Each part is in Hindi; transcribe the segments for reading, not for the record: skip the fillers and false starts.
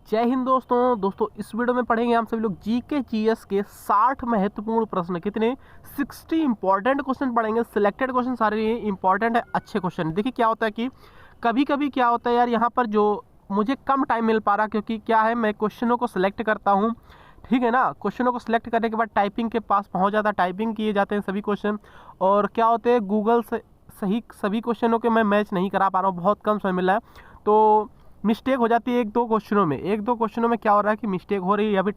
जय हिंद दोस्तों इस वीडियो में पढ़ेंगे हम सभी लोग जीके जीएस के 60 महत्वपूर्ण प्रश्न। कितने? 60 इंपॉर्टेंट क्वेश्चन पढ़ेंगे। सिलेक्टेड क्वेश्चन सारे ये इंपॉर्टेंट है, अच्छे क्वेश्चन। देखिए क्या होता है कि कभी कभी क्या होता है यार, यहाँ पर जो मुझे कम टाइम मिल पा रहा, क्योंकि क्या है मैं क्वेश्चनों को सिलेक्ट करता हूँ, ठीक है ना। क्वेश्चनों को सिलेक्ट करने के बाद टाइपिंग के पास पहुँच जाता है, टाइपिंग किए जाते हैं सभी क्वेश्चन, और क्या होते हैं गूगल से सही सभी क्वेश्चनों के मैं मैच नहीं करा पा रहा हूँ, बहुत कम समय मिला है, तो मिस्टेक हो जाती है एक दो क्वेश्चनों में क्या हो रहा है कि मिस्टेक हो रही है, या फिर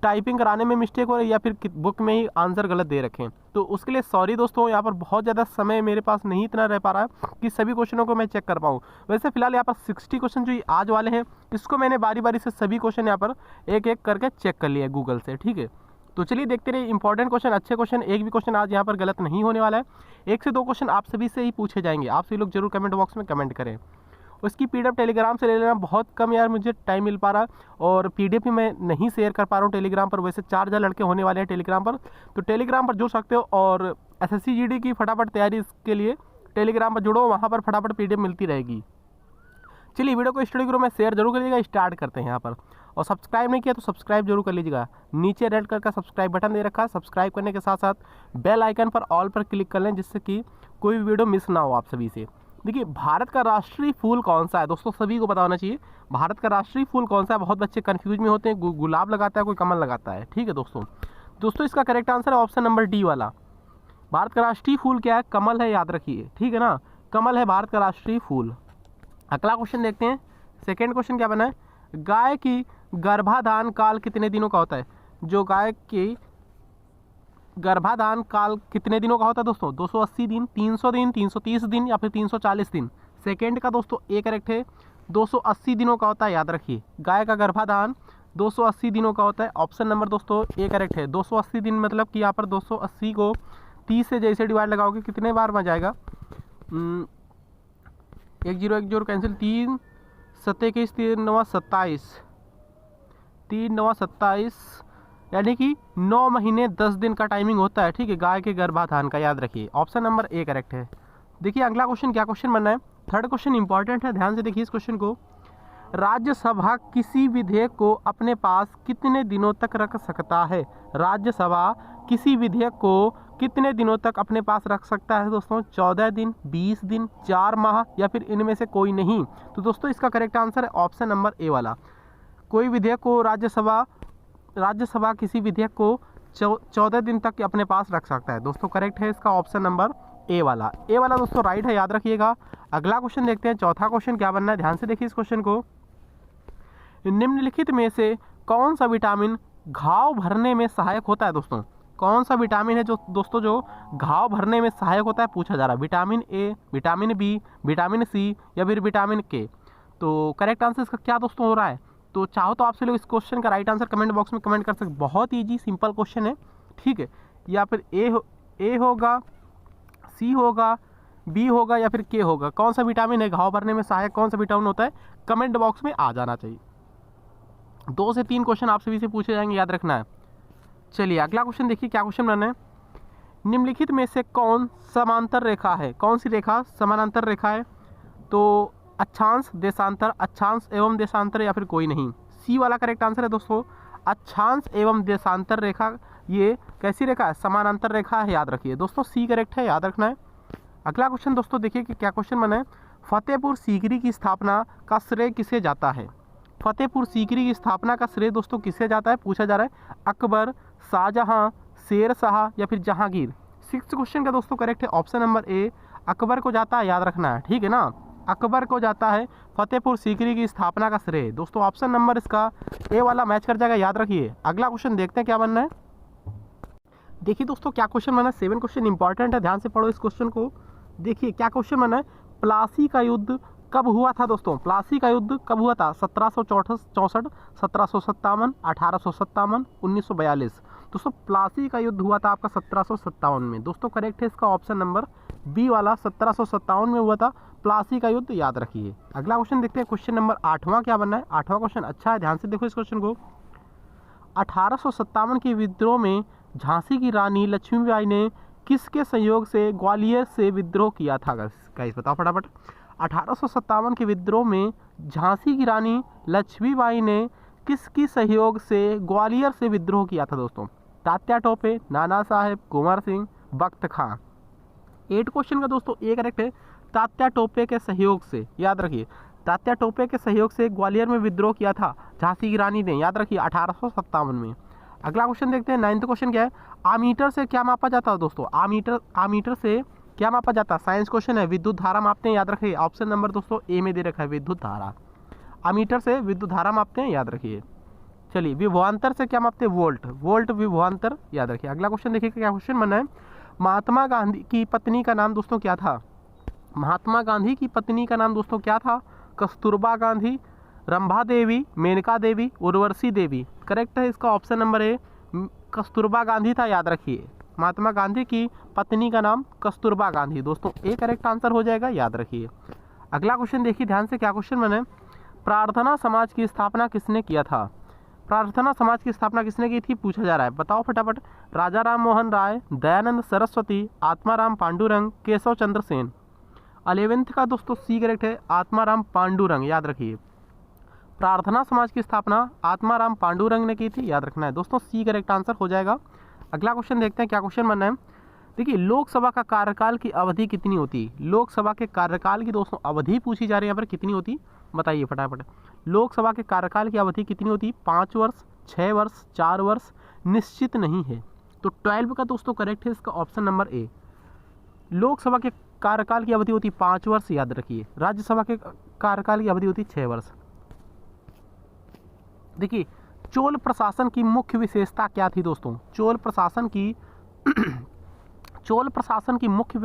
टाइपिंग कराने में मिस्टेक हो रही है, या फिर बुक में ही आंसर गलत दे रखे हैं। तो उसके लिए सॉरी दोस्तों, यहाँ पर बहुत ज़्यादा समय मेरे पास नहीं इतना रह पा रहा है कि सभी क्वेश्चनों को मैं चेक कर पाऊँ। वैसे फिलहाल यहाँ पर 60 क्वेश्चन जो आज वाले हैं, इसको मैंने बारी बारी से सभी क्वेश्चन यहाँ पर एक एक करके चेक कर लिया है गूगल से, ठीक है। तो चलिए देखते रहिए इंपॉर्टेंट क्वेश्चन, अच्छे क्वेश्चन, एक भी क्वेश्चन आज यहाँ पर गलत नहीं होने वाला है। 1 से 2 क्वेश्चन आप सभी से ही पूछे जाएंगे, आप सभी लोग जरूर कमेंट बॉक्स में कमेंट करें। उसकी पीडीएफ टेलीग्राम से ले लेना, बहुत कम यार मुझे टाइम मिल पा रहा, और पीडीएफ भी मैं नहीं शेयर कर पा रहा हूँ टेलीग्राम पर। वैसे 4,000 लड़के होने वाले हैं टेलीग्राम पर, तो टेलीग्राम पर जुड़ सकते हो, और एसएससी जीडी की फटाफट तैयारी इसके लिए टेलीग्राम पर जुड़ो, वहाँ पर फटाफट पीडीएफ मिलती रहेगी। चलिए वीडियो को स्टडी ग्रुप में शेयर जरूर करिएगा। स्टार्ट करते हैं यहाँ पर, और सब्सक्राइब नहीं किया तो सब्सक्राइब जरूर कर लीजिएगा। नीचे रेड कलर का सब्सक्राइब बटन दे रखा है, सब्सक्राइब करने के साथ साथ बेल आइकन पर ऑल पर क्लिक कर लें, जिससे कि कोई भी वीडियो मिस ना हो आप सभी से। देखिए भारत का राष्ट्रीय फूल कौन सा है दोस्तों, सभी को पता होना चाहिए। भारत का राष्ट्रीय फूल कौन सा है? बहुत बच्चे कंफ्यूज में होते हैं, गुलाब लगाता है कोई, कमल लगाता है, ठीक है दोस्तों इसका करेक्ट आंसर है ऑप्शन नंबर डी वाला। भारत का राष्ट्रीय फूल क्या है? कमल है, याद रखिए, ठीक है ना। कमल है भारत का राष्ट्रीय फूल। अगला क्वेश्चन देखते हैं। सेकेंड क्वेश्चन क्या बना है? गाय की गर्भाधान काल कितने दिनों का होता है? जो गाय की गर्भाधान काल कितने दिनों का होता है दोस्तों? 280 दिन, 300 दिन, 330 दिन, या फिर 340 दिन। सेकेंड का दोस्तों ए करेक्ट है, 280 दिनों का होता है, याद रखिए। गाय का गर्भाधान 280 दिनों का होता है। ऑप्शन नंबर दोस्तों ए करेक्ट है। 280 दिन मतलब कि यहाँ पर 280 को 30 से जैसे डिवाइड लगाओगे कितने बार में जाएगा? 1 0 1 0 कैंसिल, 3 7 21, 3 9 27, 3 9 27, यानी कि 9 महीने 10 दिन का टाइमिंग होता है, ठीक है, गाय के गर्भाधान का, याद रखिए। ऑप्शन नंबर ए करेक्ट है। देखिए अगला क्वेश्चन क्या क्वेश्चन बनना है? थर्ड क्वेश्चन इंपॉर्टेंट है, ध्यान से देखिए इस क्वेश्चन को। राज्यसभा किसी विधेयक को अपने पास कितने दिनों तक रख सकता है? राज्यसभा किसी विधेयक को कितने दिनों तक अपने पास रख सकता है दोस्तों? 14 दिन, 20 दिन, 4 माह, या फिर इनमें से कोई नहीं? तो दोस्तों इसका करेक्ट आंसर है ऑप्शन नंबर ए वाला। कोई विधेयक को राज्यसभा किसी विधेयक को 14 दिन तक अपने पास रख सकता है दोस्तों। करेक्ट है इसका ऑप्शन नंबर ए वाला। ए वाला दोस्तों राइट है, याद रखिएगा। अगला क्वेश्चन देखते हैं। चौथा क्वेश्चन क्या बनना है, ध्यान से देखिए इस क्वेश्चन को। निम्नलिखित में से कौन सा विटामिन घाव भरने में सहायक होता है दोस्तों? कौन सा विटामिन है जो दोस्तों जो घाव भरने में सहायक होता है, पूछा जा रहा है। Vitamin A, vitamin B, vitamin C, या फिर विटामिन के? तो करेक्ट आंसर इसका क्या दोस्तों हो रहा है? तो चाहो तो आपसे लोग इस क्वेश्चन का राइट आंसर कमेंट बॉक्स में कमेंट कर सकते। बहुत ईजी सिंपल क्वेश्चन है, ठीक है। या फिर ए होगा, सी होगा, बी होगा, या फिर के होगा? कौन सा विटामिन है घाव भरने में सहायक, कौन सा विटामिन होता है? कमेंट बॉक्स में आ जाना चाहिए। 2 से 3 क्वेश्चन आप सभी से पूछे जाएंगे, याद रखना है। चलिए अगला क्वेश्चन देखिए क्या क्वेश्चन बनाना है। निम्नलिखित में से कौन समांतर रेखा है? कौन सी रेखा समानांतर रेखा है? तो अक्षांश, देशांतर, अक्षांश एवं देशांतर, या फिर कोई नहीं? सी वाला करेक्ट आंसर है दोस्तों, अक्षांश एवं देशांतर रेखा। ये कैसी रेखा है? समानांतर रेखा है, याद रखिए दोस्तों। सी करेक्ट है, याद रखना है। अगला क्वेश्चन दोस्तों देखिए कि क्या क्वेश्चन बना है। फतेहपुर सीकरी की स्थापना का श्रेय किसे जाता है? फतेहपुर सीकरी की स्थापना का श्रेय दोस्तों किसे जाता है, पूछा जा रहा है। अकबर, शाहजहां, शेर शाह, या फिर जहांगीर? 6th क्वेश्चन का दोस्तों करेक्ट है ऑप्शन नंबर ए, अकबर को जाता है, याद रखना है, ठीक है ना। अकबर को जाता है फतेहपुर सीकरी की स्थापना का श्रेय दोस्तों। ऑप्शन नंबर इसका ए वाला मैच कर जाएगा, याद रखिए। अगला क्वेश्चन देखते हैं क्या बनना है। देखिए दोस्तों क्या क्वेश्चन बना है। 7 क्वेश्चन इंपॉर्टेंट है, ध्यान से पढ़ो इस क्वेश्चन को। देखिए क्या क्वेश्चन बना है। प्लासी का युद्ध कब हुआ था दोस्तों? प्लासी का युद्ध कब हुआ था? 1764, 1757, 1857, 1942? दोस्तों प्लासी का युद्ध हुआ था आपका 1757 में दोस्तों। करेक्ट है इसका ऑप्शन नंबर बी वाला, 1757 में हुआ था प्लासी का युद्ध, याद रखिए। अगला क्वेश्चन देखते हैं। क्वेश्चन नंबर 8वां क्या बनना है। 8वां क्वेश्चन अच्छा है, ध्यान से देखो इस क्वेश्चन को। 1857 के विद्रोह में झांसी की रानी लक्ष्मीबाई ने किसके संयोग से ग्वालियर से विद्रोह किया था? गाइस बताओ फटाफट। 1857 के विद्रोह में झांसी की रानी लक्ष्मीबाई ने किसकी सहयोग से ग्वालियर से विद्रोह किया था दोस्तों? तात्या टोपे, नाना साहेब, कुंवर सिंह, बख्त खां। 8 क्वेश्चन का दोस्तों एक करेक्ट है, तात्या टोपे के सहयोग से, याद रखिए तात्या टोपे के सहयोग से ग्वालियर में विद्रोह किया था झांसी की रानी ने, याद रखिए 1857 में। अगला क्वेश्चन देखते हैं, 9th क्वेश्चन क्या है? आमीटर से क्या मापा जाता है दोस्तों? आमीटर से क्या मापा जाता है? साइंस क्वेश्चन है, विद्युत धारा मापते हैं, याद रखिए। ऑप्शन नंबर दोस्तों ए में दे रखा है, विद्युत धारा। आमीटर से विद्युत धारा मापते हैं, याद रखिए। चलिए, विभवांतर से क्या मापते हैं? वोल्ट विभवांतर, याद रखिए। अगला क्वेश्चन देखिए क्या क्वेश्चन बना है? महात्मा गांधी की पत्नी का नाम दोस्तों क्या था? महात्मा गांधी की पत्नी का नाम दोस्तों क्या था? कस्तूरबा गांधी, रंभा देवी, मेनका देवी, उर्वशी देवी। करेक्ट है इसका option number A, Kasturba Gandhi था, याद रखिए। महात्मा गांधी की पत्नी का नाम कस्तूरबा गांधी, दोस्तों ए करेक्ट आंसर हो जाएगा, याद रखिए। अगला क्वेश्चन देखिए ध्यान से, क्या क्वेश्चन बने? प्रार्थना समाज की स्थापना किसने किया था? प्रार्थना समाज की स्थापना किसने की थी पूछा जा रहा है, बताओ फटाफट। राजा राम मोहन राय, दयानंद सरस्वती, आत्माराम पांडुरंग, केशव चंद्र सेन। 11th का दोस्तों सी करेक्ट है, आत्माराम पांडुरंग, याद रखिए। प्रार्थना समाज की स्थापना आत्माराम पांडुरंग ने की थी, याद रखना है दोस्तों, सी करेक्ट आंसर हो जाएगा। अगला क्वेश्चन देखते हैं क्या क्वेश्चन बनना है। देखिए, लोकसभा का कार्यकाल की अवधि कितनी होती? लोकसभा के कार्यकाल की दोस्तों अवधि पूछी जा रही है यहाँ पर, कितनी होती बताइए फटाफट। लोकसभा के कार्यकाल की अवधि कितनी होती? 5 वर्ष, 6 वर्ष, 4 वर्ष, निश्चित नहीं है। तो 12 का दोस्तों करेक्ट है इसका ऑप्शन नंबर ए। लोकसभा के कार्यकाल की अवधि होती 5 वर्ष, याद रखिए। राज्यसभा के कार्यकाल की अवधि होती 6 वर्ष। देखिए, चोल प्रशासन की मुख्य विशेषता क्या थी दोस्तों? चोल प्रशासन की मुख्य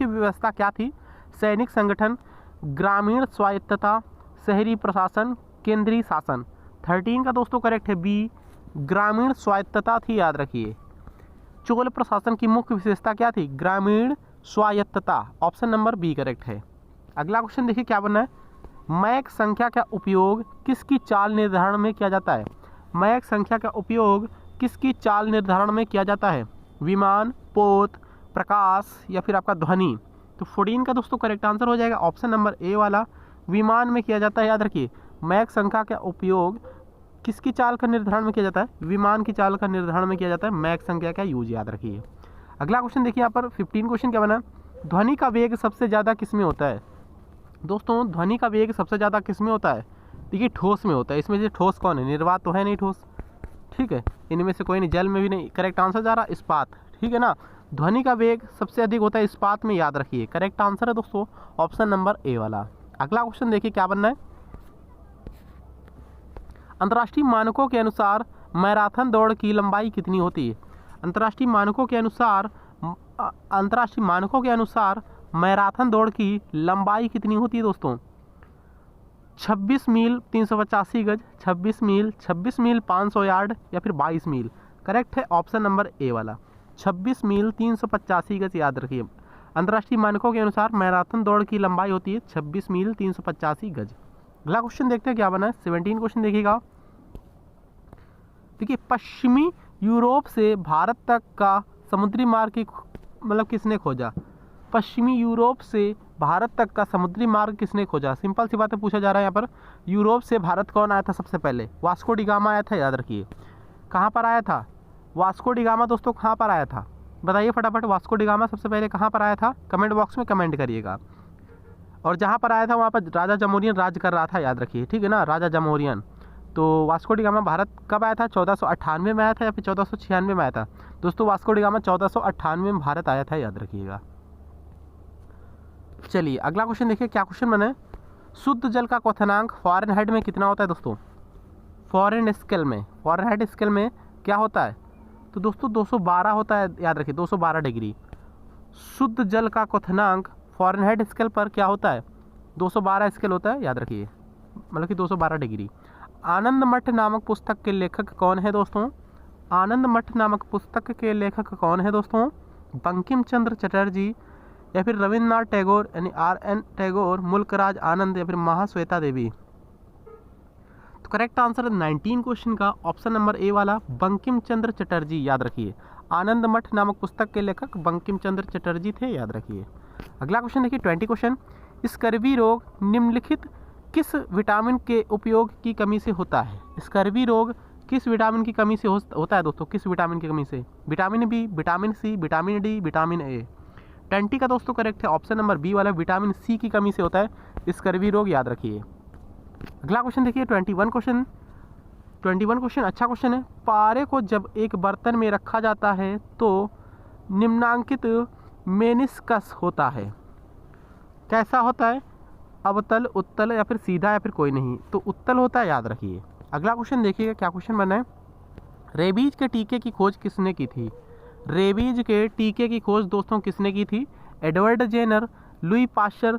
व्यवस्था क्या थी? सैनिक संगठन, ग्रामीण स्वायत्तता, शहरी प्रशासन, केंद्रीय शासन। 13 का दोस्तों करेक्ट है बी, ग्रामीण स्वायत्तता थी, याद रखिए। चोल प्रशासन की मुख्य विशेषता क्या थी? ग्रामीण स्वायत्तता, ऑप्शन नंबर बी करेक्ट है। अगला क्वेश्चन देखिए क्या बनना है। मैक संख्या का उपयोग किसकी चाल निर्धारण में किया जाता है? मैक संख्या का उपयोग किसकी चाल निर्धारण में किया जाता है? विमान, पोत, प्रकाश या फिर आपका ध्वनि। तो 14 का दोस्तों करेक्ट आंसर हो जाएगा ऑप्शन नंबर ए वाला, विमान में किया जाता है, याद रखिए। मैक संख्या का उपयोग किसकी चाल का निर्धारण में किया जाता है? विमान की चाल का निर्धारण में किया जाता है, मैक संख्या का यूज, याद रखिए। अगला क्वेश्चन देखिए यहाँ पर 15 क्वेश्चन क्या बना? ध्वनि का वेग सबसे ज़्यादा किस में होता है? दोस्तों ध्वनि का वेग सबसे ज़्यादा किस में होता है? देखिए, ठोस में होता है। इसमें से ठोस कौन है? निर्वात तो है नहीं ठोस, ठीक है, इनमें से कोई नहीं, जल में भी नहीं। करेक्ट आंसर जा रहा इस्पात, ठीक है ना। ध्वनि का वेग सबसे अधिक होता है इस्पात में, याद रखिए। करेक्ट आंसर है दोस्तों ऑप्शन नंबर ए वाला। अगला क्वेश्चन देखिए क्या बनना है। अंतर्राष्ट्रीय मानकों के अनुसार मैराथन दौड़ की लंबाई कितनी होती है? अंतर्राष्ट्रीय मानकों के अनुसार मैराथन दौड़ की लंबाई कितनी होती है दोस्तों? 26 मील 385 गज, 26 मील 500 यार्ड या फिर 22 मील। करेक्ट है ऑप्शन नंबर ए वाला, 26 मील 385 गज, याद रखिए। अंतर्राष्ट्रीय मानकों के अनुसार मैराथन दौड़ की लंबाई होती है 26 मील 385 गज। अगला क्वेश्चन देखते हैं क्या बना है। 17 क्वेश्चन देखिएगा। देखिए, पश्चिमी यूरोप से भारत तक का समुद्री मार्ग किसने खोजा? पश्चिमी यूरोप से भारत तक का समुद्री मार्ग किसने खोजा? सिंपल सी बातें पूछा जा रहा है यहाँ पर। यूरोप से भारत कौन आया था सबसे पहले? वास्को डी गामा आया था, याद रखिए। कहाँ पर आया था वास्को डी गामा दोस्तों? कहाँ पर आया था बताइए फटाफट। वास्को डी गामा सबसे पहले कहाँ पर आया था? कमेंट बॉक्स में कमेंट करिएगा। और जहाँ पर आया था वहाँ पर राजा जमोरियन राज कर रहा था, याद रखिए, ठीक है ना, राजा जमोरियन। तो वास्को डी गामा भारत कब आया था? 1498 में आया था या फिर 1496 में आया था? दोस्तों वास्को डी गामा 1498 में भारत आया था, याद रखिएगा। चलिए अगला क्वेश्चन देखिए क्या क्वेश्चन बना है। शुद्ध जल का क्वथनांक फ़ारेनहाइट में कितना होता है दोस्तों? फ़ारेनहाइट स्केल में क्या होता है? तो दोस्तों 212 होता है, याद रखिए, 212 डिग्री। शुद्ध जल का क्वथनांक फ़ारेनहाइट स्केल पर क्या होता है? 212 स्केल होता है, याद रखिए, मतलब कि 212 डिग्री। आनंद मठ नामक पुस्तक के लेखक कौन है दोस्तों? आनंद मठ नामक पुस्तक के लेखक कौन है दोस्तों? बंकिम चंद्र चटर्जी या फिर रविन्द्रनाथ टैगोर यानी RN टैगोर, मुल्कराज आनंद या फिर महाश्वेता देवी। तो करेक्ट आंसर है 19 क्वेश्चन का ऑप्शन नंबर ए वाला, बंकिम चंद्र चटर्जी, याद रखिए। आनंद मठ नामक पुस्तक के लेखक बंकिम चंद्र चटर्जी थे, याद रखिए। अगला क्वेश्चन देखिए 20 क्वेश्चन। स्कर्वी रोग निम्नलिखित किस विटामिन के उपयोग की कमी से होता है? स्कर्वी रोग किस विटामिन की कमी से होता है दोस्तों? किस विटामिन की कमी से? Vitamin B, vitamin C, vitamin D, vitamin A. 20 का दोस्तों करेक्ट है ऑप्शन नंबर बी वाला, विटामिन सी की कमी से होता है स्कर्वी रोग, याद रखिए। अगला क्वेश्चन देखिए 21 क्वेश्चन अच्छा क्वेश्चन है। पारे को जब एक बर्तन में रखा जाता है तो निम्नांकित मेनिस्कस होता है, कैसा होता है? अवतल, उत्तल या फिर सीधा या फिर कोई नहीं, तो उत्तल होता है, याद रखिए। अगला क्वेश्चन देखिएगा क्या क्वेश्चन बना है। रेबीज के टीके की खोज किसने की थी? रेबीज के टीके की खोज दोस्तों किसने की थी? Edward Jenner, Louis Pasteur,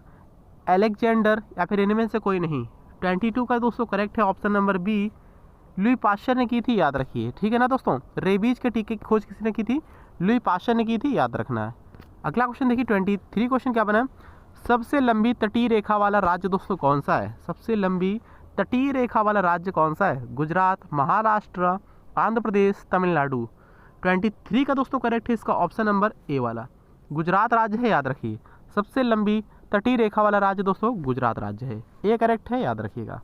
Alexander या फिर इनमें से कोई नहीं। 22 का दोस्तों करेक्ट है option number B, Louis Pasteur ने की थी, याद रखिए। ठीक है ना दोस्तों, रेबीज के टीके की खोज किसने की थी? लुई पाश्चर ने की थी, याद रखना है। अगला क्वेश्चन देखिए 23 क्वेश्चन क्या बना है। सबसे लंबी तटीय रेखा वाला राज्य दोस्तों कौन सा है? सबसे लंबी तटीय रेखा वाला राज्य कौन सा है? गुजरात, महाराष्ट्र, आंध्र प्रदेश, तमिलनाडु। 23 का दोस्तों करेक्ट है इसका ऑप्शन नंबर ए वाला, गुजरात राज्य है, याद रखिए। सबसे लंबी तटीय रेखा वाला राज्य दोस्तों गुजरात राज्य है, ये करेक्ट है, याद रखिएगा।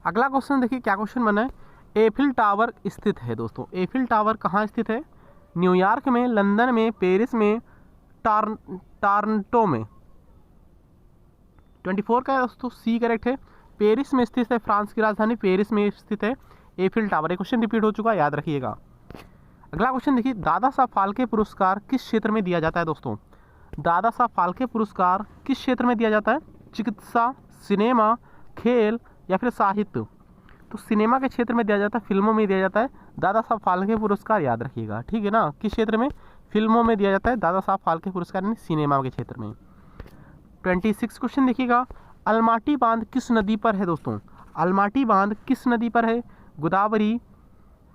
अगला क्वेश्चन देखिए क्या क्वेश्चन बना है। एफिल टावर स्थित है दोस्तों, एफिल टावर कहाँ स्थित है? न्यूयॉर्क में, लंदन में, पेरिस में, टोरंटो में। 24 का दोस्तों सी करेक्ट है, पेरिस में स्थित है, फ्रांस की राजधानी पेरिस में स्थित है एफिल टावर। ये क्वेश्चन रिपीट हो चुका है, याद रखिएगा। अगला क्वेश्चन देखिए, दादा साहब फाल्के पुरस्कार किस क्षेत्र में दिया जाता है दोस्तों? दादा साहब फाल्के पुरस्कार किस क्षेत्र में दिया जाता है? चिकित्सा, सिनेमा, खेल या फिर साहित्य। तो सिनेमा के क्षेत्र में दिया जाता है, फिल्मों में दिया जाता है दादा साहब फाल्के पुरस्कार, याद रखिएगा। ठीक है ना, किस क्षेत्र में? फिल्मों में दिया जाता है दादा साहब फाल्के पुरस्कार, यानी सिनेमा के क्षेत्र में। 26 क्वेश्चन देखिएगा, अलमाटी बांध किस नदी पर है दोस्तों? अलमाटी बांध किस नदी पर है? गोदावरी,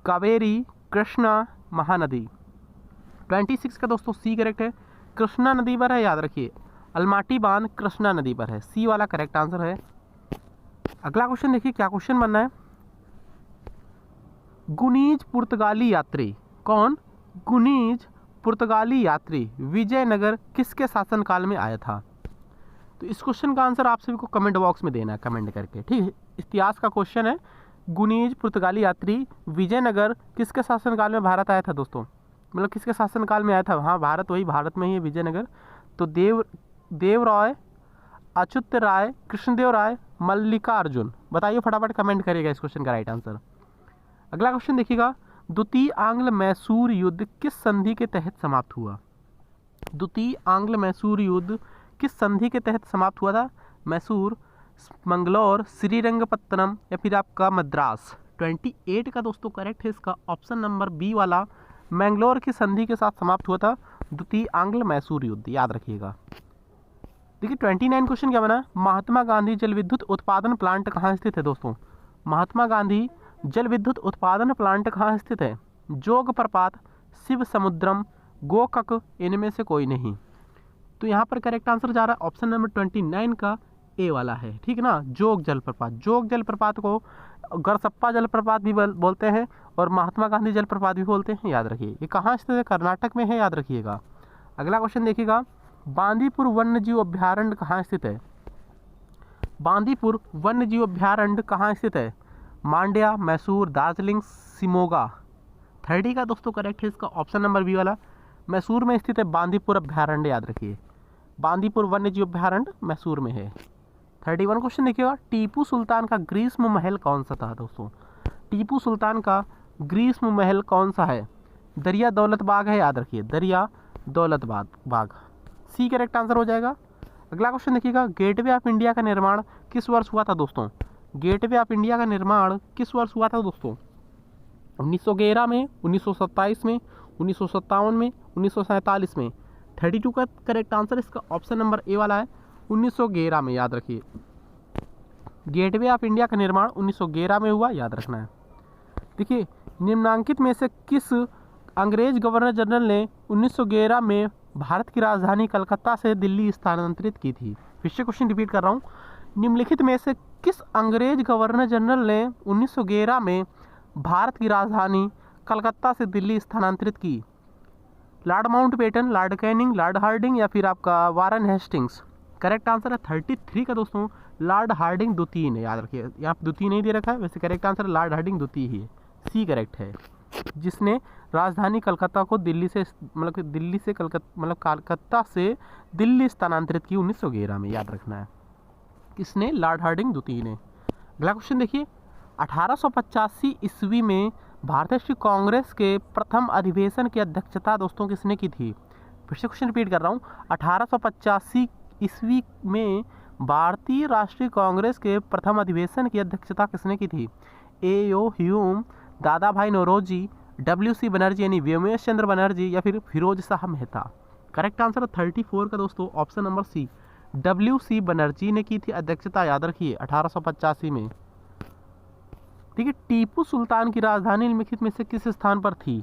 कावेरी, कृष्णा, महानदी। 26 का दोस्तों सी करेक्ट है, कृष्णा नदी पर है, याद रखिए। अलमाटी बांध कृष्णा नदी पर है, सी वाला करेक्ट आंसर है। अगला क्वेश्चन देखिए क्या क्वेश्चन बनना है। गुनीज पुर्तगाली यात्री, कौन? गुनीज पुर्तगाली यात्री विजयनगर किसके शासनकाल में आया था? तो इस क्वेश्चन का आंसर आप सभी को कमेंट बॉक्स में देना है, कमेंट करके। ठीक है, इतिहास का क्वेश्चन है। गुनीज पुर्तगाली यात्री विजयनगर किसके शासनकाल में भारत आया था दोस्तों? मतलब किसके शासनकाल में आया था? हाँ, भारत, वही भारत में ही है विजयनगर। तो देव राय, अच्युत राय, कृष्णदेव राय, मल्लिकार्जुन। बताइए फटाफट, कमेंट करिएगा इस क्वेश्चन का राइट आंसर। अगला क्वेश्चन देखिएगा, द्वितीय आंग्ल मैसूर युद्ध किस संधि के तहत समाप्त हुआ? द्वितीय आंग्ल मैसूर युद्ध किस संधि के तहत समाप्त हुआ था? मैसूर, मंगलौर, श्रीरंगपत्तनम या फिर आपका मद्रास। 28 का दोस्तों करेक्ट है इसका ऑप्शन नंबर बी वाला, मैंगलोर की संधि के साथ समाप्त हुआ था द्वितीय आंग्ल मैसूर युद्ध, याद रखिएगा। देखिए 29 क्वेश्चन क्या बना, महात्मा गांधी जल विद्युत उत्पादन प्लांट कहाँ स्थित है दोस्तों? महात्मा गांधी जल विद्युत उत्पादन प्लांट कहाँ स्थित है? जोग प्रपात, शिव समुद्रम, गोकक, इनमें से कोई नहीं। तो यहाँ पर करेक्ट आंसर जा रहा है ऑप्शन नंबर 29 का ए वाला है। ठीक है ना, जोग जलप्रपात। जोग जलप्रपात को गरसप्पा जलप्रपात भी बोलते हैं और महात्मा गांधी जलप्रपात भी बोलते हैं, याद रखिए। ये कहाँ स्थित है? कर्नाटक में है, याद रखिएगा। अगला क्वेश्चन देखिएगा, बांदीपुर वन्यजीव अभ्यारण्य कहाँ स्थित है? बांदीपुर वन्यजीव अभ्यारण्य कहाँ स्थित है? मांड्या, मैसूर, दार्जिलिंग, शिमोगा। 30 का दोस्तों करेक्ट है इसका ऑप्शन नंबर बी वाला, मैसूर में स्थित है बांदीपुर अभ्यारण्य, याद रखिए। बांदीपुर वन्यजीव अभ्यारण्य मैसूर में है। 31 क्वेश्चन देखिएगा, टीपू सुल्तान का ग्रीष्म महल कौन सा था दोस्तों? टीपू सुल्तान का ग्रीष्म महल कौन सा है? दरिया दौलत बाग है, याद रखिए, दरिया Daulat Bagh. C correct answer हो जाएगा। अगला क्वेश्चन देखिएगा, गेटवे ऑफ इंडिया का निर्माण किस वर्ष हुआ था दोस्तों? गेटवे ऑफ इंडिया का निर्माण किस वर्ष हुआ था दोस्तों? 1911 में, 1927 में, 1957 में, 1947 में। 32 का करेक्ट आंसर इसका ऑप्शन नंबर ए वाला है, 1911 में, याद रखिए। गेटवे ऑफ इंडिया का निर्माण 1911 में हुआ, याद रखना है। देखिए, निम्नांकित में से किस अंग्रेज गवर्नर जनरल ने 1911 में भारत की राजधानी कलकत्ता से दिल्ली स्थानांतरित की थी? फिर से क्वेश्चन रिपीट कर रहा हूँ, निम्नलिखित में से किस अंग्रेज गवर्नर जनरल ने 1911 में भारत की राजधानी कलकत्ता से दिल्ली स्थानांतरित की? Lord Mountbatten, Lord Canning, Lord Hardinge या फिर आपका वारन हेस्टिंग्स। करेक्ट आंसर है 33 का दोस्तों लॉर्ड हार्डिंग द्वितीय ने, याद रखिए यहाँ पे द्वितीय नहीं दे रखा है, वैसे करेक्ट आंसर लॉर्ड हार्डिंग द्वितीय ही है, सी करेक्ट है, जिसने राजधानी कलकत्ता को दिल्ली से कलकत्ता से दिल्ली स्थानांतरित की 1911 में, याद रखना है, किसने, लॉर्ड हार्डिंग द्वितीय ने। अगला क्वेश्चन देखिए, 1885 ईस्वी में भारतीय राष्ट्रीय कांग्रेस के प्रथम अधिवेशन की अध्यक्षता दोस्तों किसने की थी। फिर से क्वेश्चन रिपीट कर रहा हूँ, 1885 ईस्वी में भारतीय राष्ट्रीय कांग्रेस के प्रथम अधिवेशन की अध्यक्षता किसने की थी। ए.ओ. ह्यूम, दादा भाई नौरोजी, डब्ल्यू.सी. बनर्जी यानी व्योमेश चंद्र बनर्जी, या फिर फिरोज शाह मेहता। करेक्ट आंसर 34 का दोस्तों ऑप्शन नंबर सी, डब्ल्यू.सी. बनर्जी ने की थी अध्यक्षता, याद रखिए 1885 में। ठीक है, टीपू सुल्तान की राजधानी निम्नलिखित में से किस स्थान पर थी।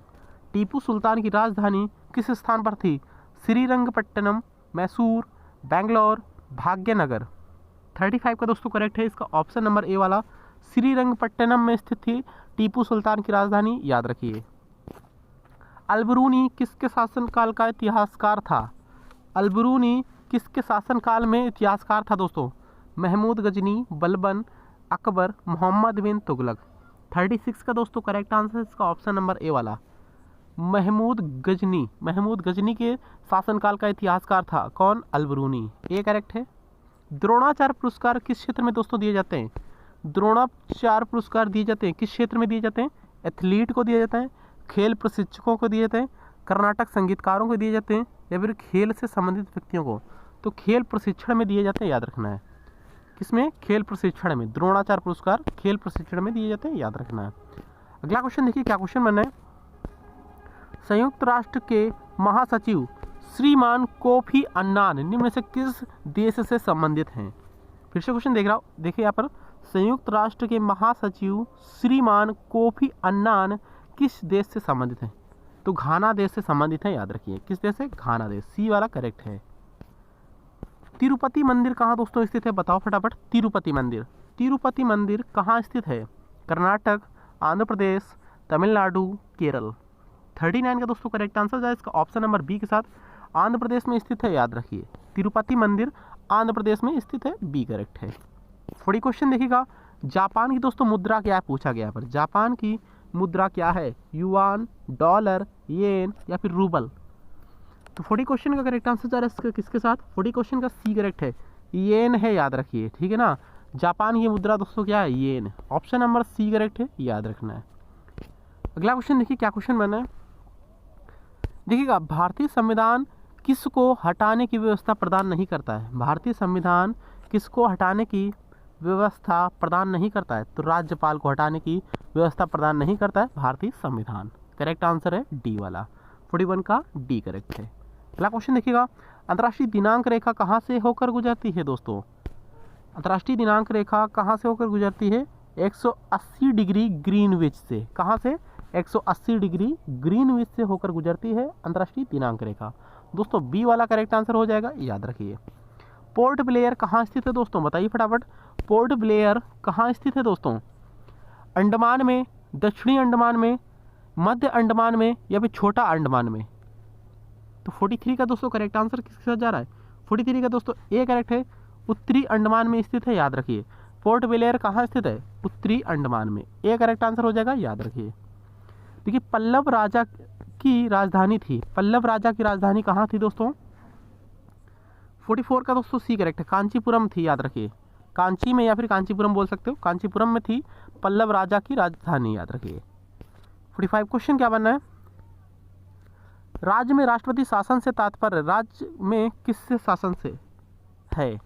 टीपू सुल्तान की राजधानी किस स्थान पर थी। श्रीरंगपट्टनम, मैसूर, बेंगलोर, भाग्यनगर। 35 का दोस्तों करेक्ट है इसका ऑप्शन नंबर ए वाला, श्रीरंगपट्टनम में स्थित थी टीपू सुल्तान की राजधानी, याद रखिए। अलबरूनी किसके शासनकाल का इतिहासकार था। अलबरूनी किसके शासनकाल में इतिहासकार था दोस्तों। महमूद गजनी, बलबन, अकबर, मोहम्मद बिन तुगलक। 36 का दोस्तों करेक्ट आंसर इसका ऑप्शन नंबर ए वाला, महमूद गजनी। महमूद गजनी के शासनकाल का इतिहासकार था कौन, अलबरूनी, ये करेक्ट है। द्रोणाचार्य पुरस्कार किस क्षेत्र में दोस्तों दिए जाते हैं। द्रोणाचार्य पुरस्कार दिए जाते हैं किस क्षेत्र में दिए जाते हैं। एथलीट को दिए जाते हैं, खेल प्रशिक्षकों को दिए जाते हैं, कर्नाटक संगीतकारों को दिए जाते हैं, या फिर खेल से संबंधित व्यक्तियों को। तो खेल प्रशिक्षण में दिए जाते हैं, याद रखना है, किसमें, खेल प्रशिक्षण में। द्रोणाचार्य पुरस्कार खेल प्रशिक्षण में दिए जाते हैं, याद रखना है। अगला क्वेश्चन देखिए क्या क्वेश्चन बना है। संयुक्त राष्ट्र के महासचिव श्रीमान कोफी अन्नान निम्न में से किस देश से संबंधित हैं। फिर से क्वेश्चन देख रहा हूँ, देखिए यहाँ पर संयुक्त राष्ट्र के महासचिव श्रीमान कोफी अन्नान किस देश से संबंधित हैं। तो घाना देश से संबंधित है, याद रखिए, किस देश से, घाना देश, सी वाला करेक्ट है। तिरुपति मंदिर कहाँ दोस्तों स्थित है, बताओ फटाफट। तिरुपति मंदिर, तिरुपति मंदिर कहाँ स्थित है। कर्नाटक, आंध्र प्रदेश, तमिलनाडु, केरल। 39 का दोस्तों करेक्ट आंसर जाए इसका ऑप्शन नंबर बी के साथ, आंध्र प्रदेश में स्थित है, याद रखिए। तिरुपति मंदिर आंध्र प्रदेश में स्थित है, बी करेक्ट है। 40 क्वेश्चन देखिएगा, जापान की दोस्तों मुद्रा क्या है पूछा गया पर। जापान की मुद्रा क्या है, युआन, डॉलर, येन, या फिर रूबल। तो 40 क्वेश्चन का करेक्ट आंसर जा रहा है किसके साथ, 40 क्वेश्चन का सी करेक्ट है, येन है, याद रखिए, ठीक है ना। जापान की मुद्रा दोस्तों क्या है, येन, ऑप्शन नंबर सी करेक्ट है, याद रखना है। अगला क्वेश्चन देखिए क्या क्वेश्चन बना है, देखिएगा, भारतीय संविधान किसको हटाने की व्यवस्था प्रदान नहीं करता है। भारतीय संविधान किसको हटाने की व्यवस्था प्रदान नहीं करता है। तो राज्यपाल को हटाने की व्यवस्था प्रदान नहीं करता है भारतीय संविधान। करेक्ट आंसर है डी वाला, 41 का डी करेक्ट है। अगला क्वेश्चन देखिएगा, अंतर्राष्ट्रीय दिनांक रेखा कहाँ से होकर गुजरती है दोस्तों। अंतर्राष्ट्रीय दिनांक रेखा कहाँ से होकर गुजरती है, 180 डिग्री ग्रीनविच से। कहाँ से, 180 डिग्री ग्रीनविच से होकर गुजरती है अंतर्राष्ट्रीय दिनांक रेखा। दोस्तों बी वाला करेक्ट आंसर हो जाएगा, याद रखिए। पोर्ट ब्लेयर कहाँ स्थित है दोस्तों, बताइए फटाफट। पोर्ट ब्लेयर कहाँ स्थित है दोस्तों, अंडमान में, दक्षिणी अंडमान में, मध्य अंडमान में, या फिर छोटा अंडमान में। तो 43 का दोस्तों करेक्ट आंसर किसके साथ जा रहा है, 43 का दोस्तों ए करेक्ट है, उत्तरी अंडमान में स्थित है, याद रखिए। पोर्ट ब्लेयर कहाँ स्थित है, उत्तरी अंडमान में, ए करेक्ट आंसर हो जाएगा, याद रखिए। देखिए पल्लव राजा की राजधानी थी, पल्लव राजा की राजधानी कहाँ थी दोस्तों, 44 का दोस्तों सी करेक्ट है, कांचीपुरम थी, याद रखिए। कांची में या फिर कांचीपुरम बोल सकते हो, कांचीपुरम में थी पल्लव राजा की राजधानी, याद रखिए। 45 क्वेश्चन क्या बनना है, राज्य में राष्ट्रपति शासन से तात्पर्य राज्य में किससे शासन से है।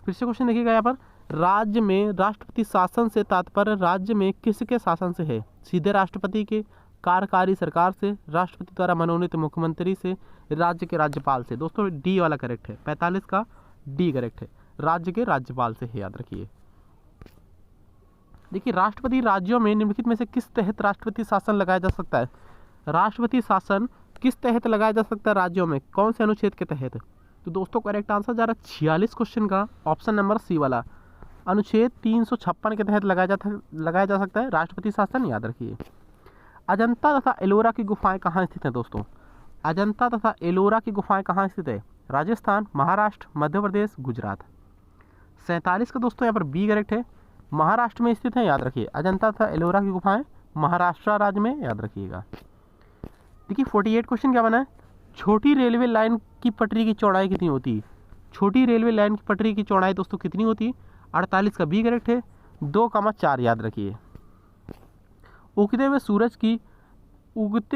फिर से क्वेश्चन देखिएगा यहाँ पर, राज्य में राष्ट्रपति शासन से तात्पर्य राज्य में किसके शासन से है। सीधे राष्ट्रपति के, कार्यकारी सरकार से, राष्ट्रपति द्वारा मनोनीत मुख्यमंत्री से, राज्य के राज्यपाल से। दोस्तों डी वाला करेक्ट है, 45 का डी करेक्ट है, राज्य के राज्यपाल से है, याद रखिए। देखिए राष्ट्रपति राज्यों में निम्नलिखित में से किस तहत राष्ट्रपति शासन लगाया जा सकता है। राष्ट्रपति शासन किस तहत लगाया जा सकता है राज्यों में, कौन से अनुच्छेद के तहत। तो दोस्तों करेक्ट आंसर जा रहा है 46 क्वेश्चन का ऑप्शन नंबर सी वाला, अनुच्छेद 356 के तहत लगाया जा सकता है राष्ट्रपति शासन, याद रखिए। अजंता तथा एलोरा की गुफाएं कहाँ स्थित हैं दोस्तों, अजंता तथा एलोरा की गुफाएं कहाँ स्थित है। राजस्थान, महाराष्ट्र, मध्य प्रदेश, गुजरात। 47 का दोस्तों यहाँ पर बी करेक्ट है, महाराष्ट्र में स्थित है, याद रखिए। अजंता तथा एलोरा की गुफाएं महाराष्ट्र राज्य में, याद रखिएगा। देखिए 48 क्वेश्चन क्या बना है, छोटी रेलवे लाइन की पटरी की चौड़ाई कितनी होती है? छोटी रेलवे लाइन की पटरी की चौड़ाई दोस्तों कितनी होती है? 48 का बी करेक्ट है, 2,4 याद रखिए। उगते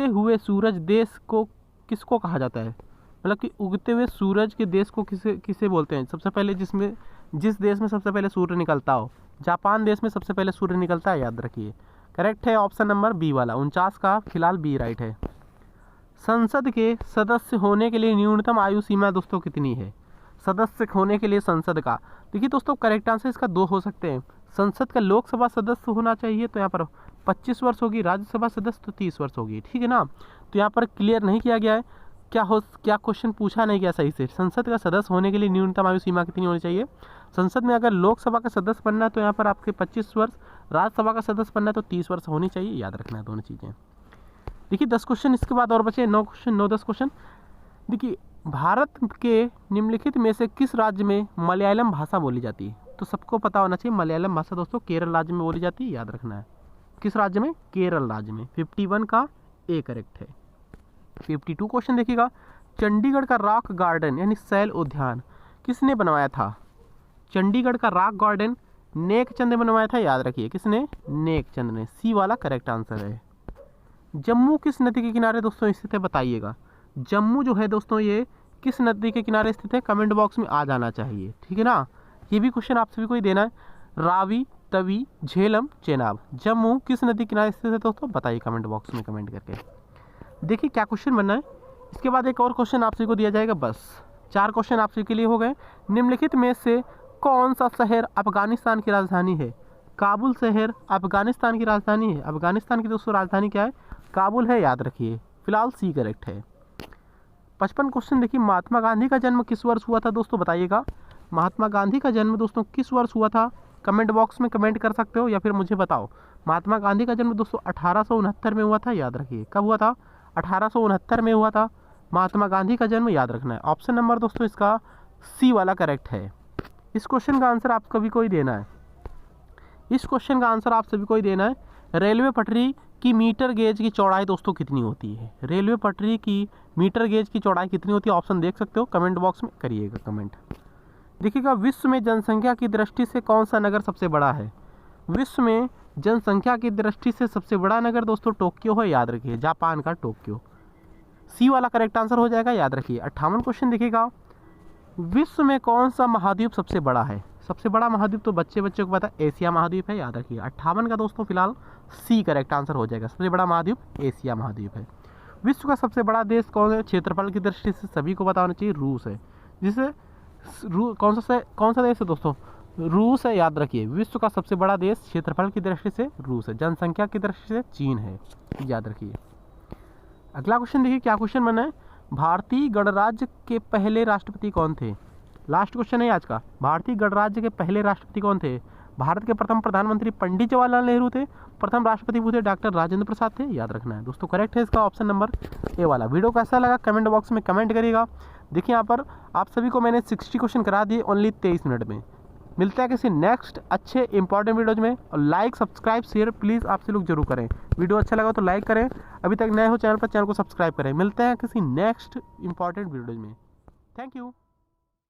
हुए सूरज देश को किसको कहा जाता है? मतलब कि उगते हुए सूरज के देश को किसे बोलते हैं? सबसे पहले जिस देश में सबसे पहले सूर्य निकलता हो, जापान देश में सबसे पहले सूर्य निकलता है, याद रखिए। करेक्ट है ऑप्शन नंबर बी वाला, 49 का फिलहाल बी राइट है। संसद के सदस्य होने के लिए न्यूनतम आयु सीमा दोस्तों कितनी है? सदस्य होने के लिए संसद का, देखिए दोस्तों करेक्ट आंसर इसका 2 हो सकते हैं। संसद का लोकसभा सदस्य होना चाहिए तो यहाँ पर 25 वर्ष होगी, राज्यसभा सदस्य तो 30 वर्ष होगी, ठीक है ना। तो यहाँ पर क्लियर नहीं किया गया है, क्या क्वेश्चन पूछा नहीं गया सही से। संसद का सदस्य होने के लिए न्यूनतम आयु सीमा कितनी होनी चाहिए? संसद में अगर लोकसभा का सदस्य बनना है तो यहाँ पर आपके 25 वर्ष, राज्यसभा का सदस्य बनना है तो 30 वर्ष होनी चाहिए, याद रखना है दोनों चीज़ें। देखिए 10 क्वेश्चन इसके बाद और बचे, 9 क्वेश्चन, 9-10 क्वेश्चन। देखिए भारत के निम्नलिखित में से किस राज्य में मलयालम भाषा बोली जाती है? तो सबको पता होना चाहिए मलयालम भाषा दोस्तों केरल राज्य में बोली जाती है, याद रखना है। किस राज्य में? केरल राज्य में। 51 का ए करेक्ट है। 52 क्वेश्चन देखिएगा, चंडीगढ़ का रॉक गार्डन यानी शैल उद्यान किसने बनवाया था? चंडीगढ़ का रॉक गार्डन नेकचंद ने बनवाया था, याद रखिए। किसने? नेकचंद ने। सी वाला करेक्ट आंसर है। जम्मू किस नदी के किनारे दोस्तों स्थित है, बताइएगा। जम्मू जो है दोस्तों ये किस नदी के किनारे स्थित है? कमेंट बॉक्स में आ जाना चाहिए, ठीक है ना। ये भी क्वेश्चन आप सभी को ही देना है। रावी, तवी, झेलम, चेनाब, जम्मू किस नदी के किनारे स्थित है दोस्तों, बताइए कमेंट बॉक्स में कमेंट करके। देखिए क्या क्वेश्चन बनना है, इसके बाद एक और क्वेश्चन आप सभी को दिया जाएगा। बस 4 क्वेश्चन आप सभी के लिए हो गए। निम्नलिखित में से कौन सा शहर अफगानिस्तान की राजधानी है? काबुल शहर अफगानिस्तान की राजधानी है। अफगानिस्तान की दोस्तों राजधानी क्या है? काबुल है, याद रखिए। फिलहाल सी करेक्ट है। 55 क्वेश्चन देखिए, महात्मा गांधी का जन्म किस वर्ष हुआ था दोस्तों, बताइएगा। महात्मा गांधी का जन्म दोस्तों किस वर्ष हुआ था? कमेंट बॉक्स में कमेंट कर सकते हो या फिर मुझे बताओ। महात्मा गांधी का जन्म दोस्तों 1869 में हुआ था, याद रखिए। कब हुआ था? 1869 में हुआ था महात्मा गांधी का जन्म, याद रखना है। ऑप्शन नंबर दोस्तों इसका सी वाला करेक्ट है। इस क्वेश्चन का आंसर आप सभी को ही देना है। इस क्वेश्चन का आंसर आप सभी को ही देना है। रेलवे पटरी की मीटर गेज की चौड़ाई दोस्तों कितनी होती है? रेलवे पटरी की मीटर गेज की चौड़ाई कितनी होती है? ऑप्शन देख सकते हो, कमेंट बॉक्स में करिएगा कमेंट। देखिएगा विश्व में जनसंख्या की दृष्टि से कौन सा नगर सबसे बड़ा है? विश्व में जनसंख्या की दृष्टि से सबसे बड़ा नगर दोस्तों टोक्यो है, याद रखिए। जापान का टोक्यो। सी वाला करेक्ट आंसर हो जाएगा, याद रखिए। 58 क्वेश्चन देखिएगा, विश्व में कौन सा महाद्वीप सबसे बड़ा है? सबसे बड़ा महाद्वीप तो बच्चे को पता है, एशिया महाद्वीप है, याद रखिए। 58 का दोस्तों फिलहाल सी करेक्ट आंसर हो जाएगा। सबसे बड़ा महाद्वीप एशिया महाद्वीप है। विश्व का सबसे बड़ा देश कौन है? क्षेत्रफल की दृष्टि से सभी को पता होना चाहिए, रूस है। जिसे कौन सा देश है दोस्तों? रूस है, याद रखिए। विश्व का सबसे बड़ा देश क्षेत्रफल की दृष्टि से रूस है, जनसंख्या की दृष्टि से चीन है, याद रखिए। अगला क्वेश्चन देखिए क्या क्वेश्चन बना है, भारतीय गणराज्य के पहले राष्ट्रपति कौन थे? लास्ट क्वेश्चन है आज का। भारतीय गणराज्य के पहले राष्ट्रपति कौन थे? भारत के प्रथम प्रधानमंत्री पंडित जवाहरलाल नेहरू थे। प्रथम राष्ट्रपति वो थे डॉक्टर राजेंद्र प्रसाद थे, याद रखना है दोस्तों। करेक्ट है इसका ऑप्शन नंबर ए वाला। वीडियो कैसा लगा कमेंट बॉक्स में कमेंट करिएगा। देखिए यहाँ पर आप सभी को मैंने 60 क्वेश्चन करा दिए ओनली 23 मिनट में। मिलता है किसी नेक्स्ट अच्छे इंपॉर्टेंट वीडियोज में। और लाइक सब्सक्राइब शेयर प्लीज़ आपसे लोग जरूर करें। वीडियो अच्छा लगा तो लाइक करें, अभी तक नए हो चैनल पर चैनल को सब्सक्राइब करें। मिलते हैं किसी नेक्स्ट इंपॉर्टेंट वीडियोज में। Thank you.